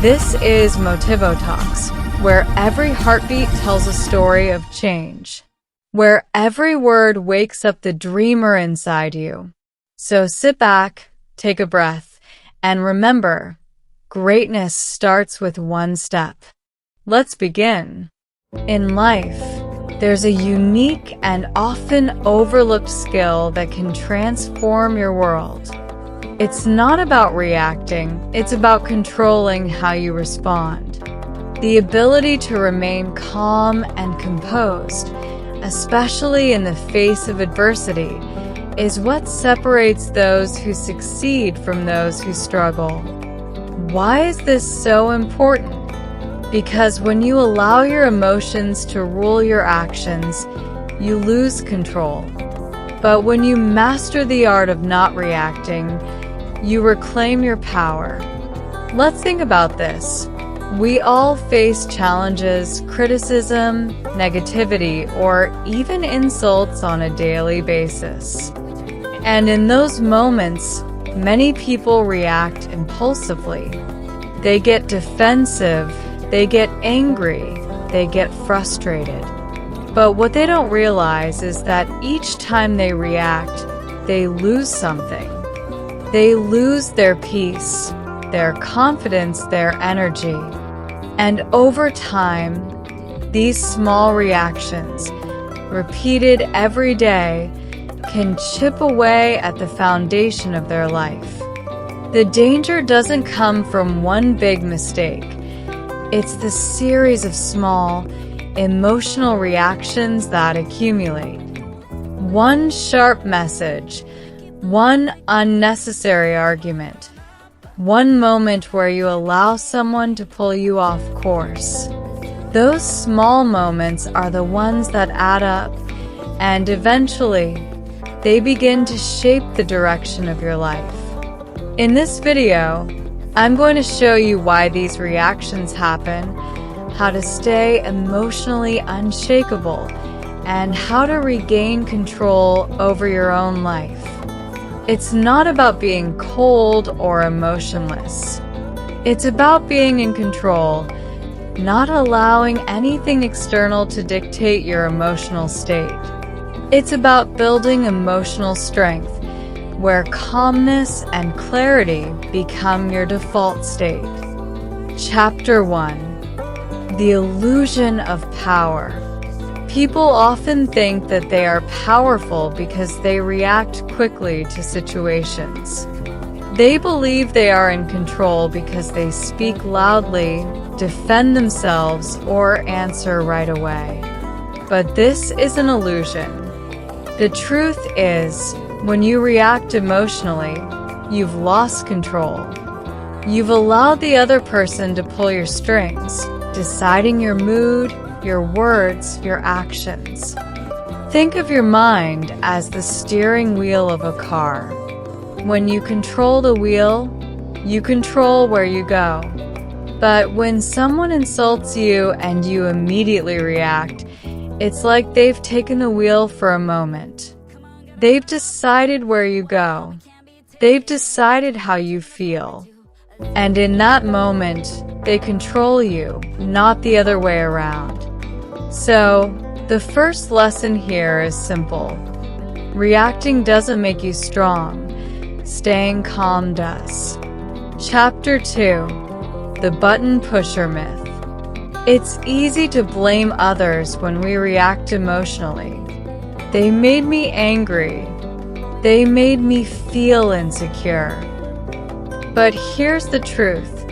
This is Motivo Talks, where every heartbeat tells a story of change, where every word wakes up the dreamer inside you. So sit back, take a breath, and remember, greatness starts with one step. Let's begin. In life, there's a unique and often overlooked skill that can transform your world. It's not about reacting, it's about controlling how you respond. The ability to remain calm and composed, especially in the face of adversity, is what separates those who succeed from those who struggle. Why is this so important? Because when you allow your emotions to rule your actions, you lose control. But when you master the art of not reacting, you reclaim your power. Let's think about this. We all face challenges, criticism, negativity, or even insults on a daily basis. And in those moments, many people react impulsively. They get defensive, they get angry, they get frustrated. But what they don't realize is that each time they react, they lose something. They lose their peace, their confidence, their energy. And over time, these small reactions, repeated every day, can chip away at the foundation of their life. The danger doesn't come from one big mistake. It's the series of small, emotional reactions that accumulate. One sharp message, one unnecessary argument, one moment where you allow someone to pull you off course. Those small moments are the ones that add up, and eventually, they begin to shape the direction of your life. In this video, I'm going to show you why these reactions happen, how to stay emotionally unshakable, and how to regain control over your own life. It's not about being cold or emotionless. It's about being in control, not allowing anything external to dictate your emotional state. It's about building emotional strength, where calmness and clarity become your default state. Chapter 1. The Illusion of Power. People often think that they are powerful because they react quickly to situations. They believe they are in control because they speak loudly, defend themselves, or answer right away. But this is an illusion. The truth is, when you react emotionally, you've lost control. You've allowed the other person to pull your strings, deciding your mood, your words, your actions. Think of your mind as the steering wheel of a car. When you control the wheel, you control where you go. But when someone insults you and you immediately react, it's like they've taken the wheel for a moment. They've decided where you go. They've decided how you feel. And in that moment, they control you, not the other way around. So, the first lesson here is simple. Reacting doesn't make you strong. Staying calm does. Chapter 2. The Button Pusher Myth. It's easy to blame others when we react emotionally. They made me angry. They made me feel insecure. But here's the truth.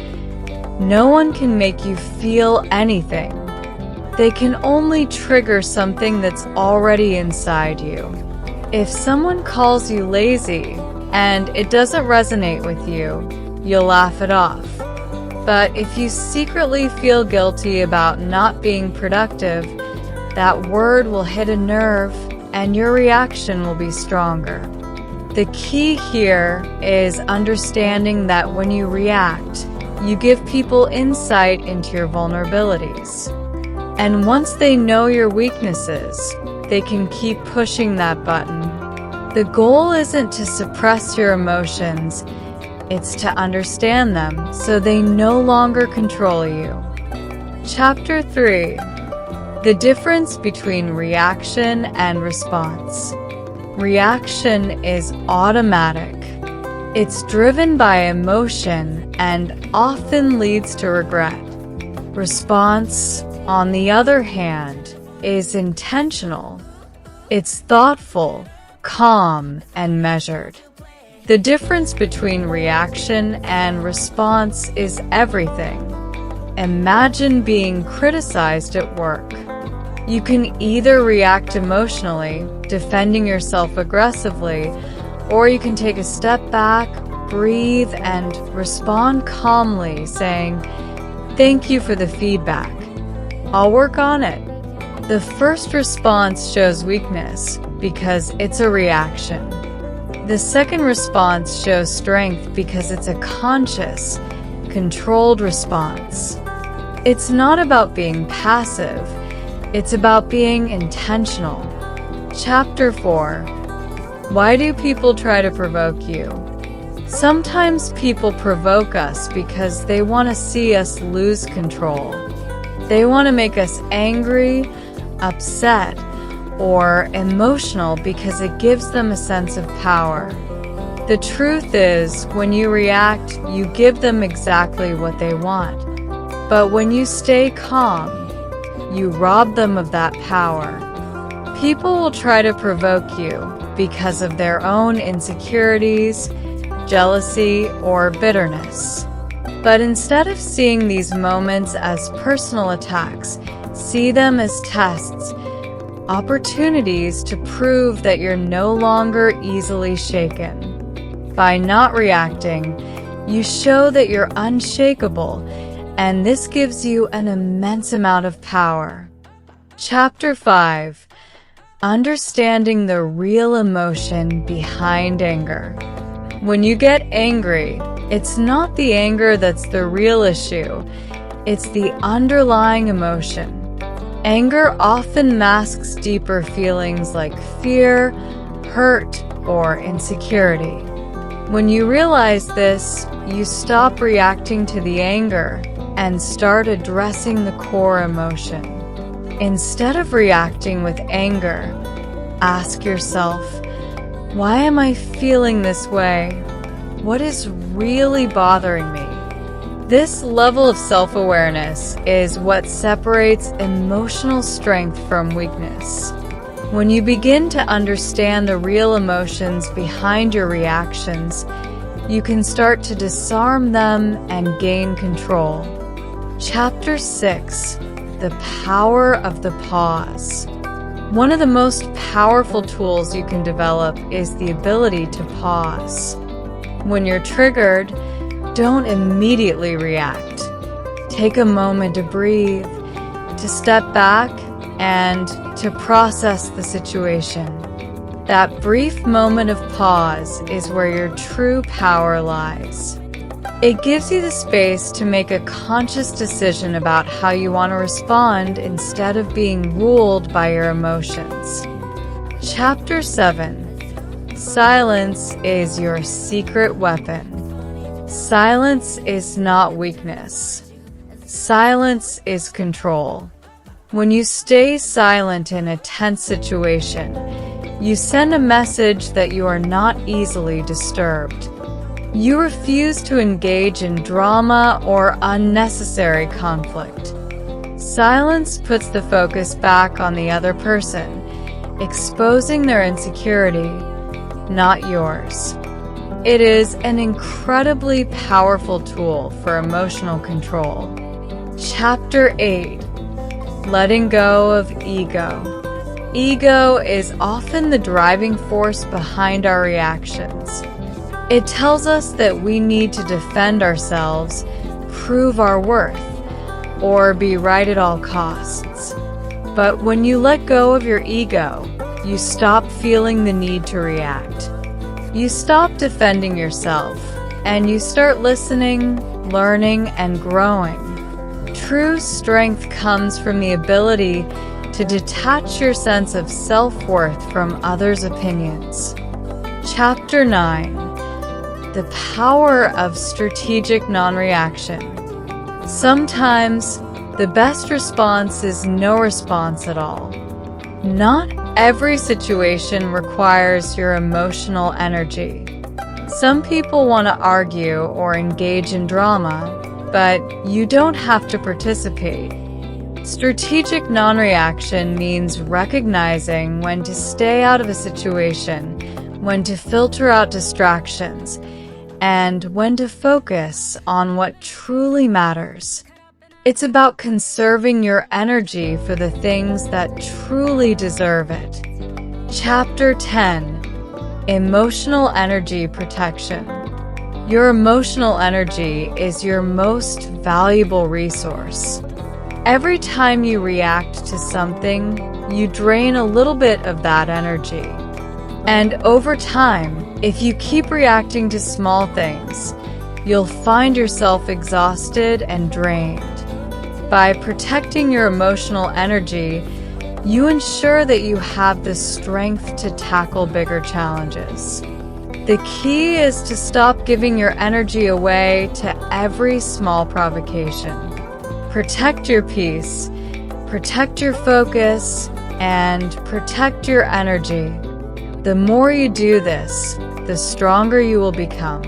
No one can make you feel anything. They can only trigger something that's already inside you. If someone calls you lazy and it doesn't resonate with you, you'll laugh it off. But if you secretly feel guilty about not being productive, that word will hit a nerve and your reaction will be stronger. The key here is understanding that when you react, you give people insight into your vulnerabilities. And once they know your weaknesses, they can keep pushing that button. The goal isn't to suppress your emotions, It's to understand them so they no longer control you. Chapter 3. The difference between reaction and response. Reaction is automatic. It's driven by emotion and often leads to regret. Response, on the other hand, is intentional. It's thoughtful, calm, and measured. The difference between reaction and response is everything. Imagine being criticized at work. You can either react emotionally, defending yourself aggressively, or you can take a step back, breathe, and respond calmly, saying, "Thank you for the feedback. I'll work on it." The first response shows weakness because it's a reaction. The second response shows strength because it's a conscious, controlled response. It's not about being passive, it's about being intentional. Chapter 4. Why do people try to provoke you? Sometimes people provoke us because they want to see us lose control. They want to make us angry, upset, or emotional because it gives them a sense of power. The truth is, when you react, you give them exactly what they want. But when you stay calm, you rob them of that power. People will try to provoke you because of their own insecurities, jealousy, or bitterness. But instead of seeing these moments as personal attacks, see them as tests, opportunities to prove that you're no longer easily shaken. By not reacting, you show that you're unshakable, and this gives you an immense amount of power. Chapter 5. Understanding the real emotion behind anger. When you get angry, it's not the anger that's the real issue, it's the underlying emotion. Anger often masks deeper feelings like fear, hurt, or insecurity. When you realize this, you stop reacting to the anger and start addressing the core emotion. Instead of reacting with anger, ask yourself, why am I feeling this way? What is really bothering me? This level of self-awareness is what separates emotional strength from weakness. When you begin to understand the real emotions behind your reactions, you can start to disarm them and gain control. Chapter 6. The power of the pause. One of the most powerful tools you can develop is the ability to pause. When you're triggered, don't immediately react. Take a moment to breathe, to step back, and to process the situation. That brief moment of pause is where your true power lies. It gives you the space to make a conscious decision about how you want to respond instead of being ruled by your emotions. Chapter 7. Silence is your secret weapon. Silence is not weakness. Silence is control. When you stay silent in a tense situation, you send a message that you are not easily disturbed. You refuse to engage in drama or unnecessary conflict. Silence puts the focus back on the other person, exposing their insecurity, not yours. It is an incredibly powerful tool for emotional control. Chapter 8. Letting go of ego. Ego is often the driving force behind our reactions. It tells us that we need to defend ourselves, prove our worth, or be right at all costs. But when you let go of your ego, you stop feeling the need to react. You stop defending yourself, and you start listening, learning, and growing. True strength comes from the ability to detach your sense of self-worth from others' opinions. Chapter 9. the power of strategic non-reaction. Sometimes, the best response is no response at all. Not every situation requires your emotional energy. Some people want to argue or engage in drama, but you don't have to participate. Strategic non-reaction means recognizing when to stay out of a situation, when to filter out distractions, and when to focus on what truly matters. It's about conserving your energy for the things that truly deserve it. Chapter 10: Emotional Energy Protection. Your emotional energy is your most valuable resource. Every time you react to something, you drain a little bit of that energy. And over time, if you keep reacting to small things, you'll find yourself exhausted and drained. By protecting your emotional energy, you ensure that you have the strength to tackle bigger challenges. The key is to stop giving your energy away to every small provocation. Protect your peace, protect your focus, and protect your energy. The more you do this, the stronger you will become.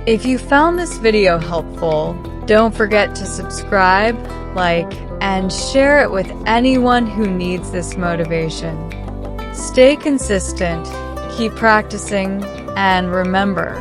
If you found this video helpful, don't forget to subscribe, like, and share it with anyone who needs this motivation. Stay consistent, keep practicing, and remember,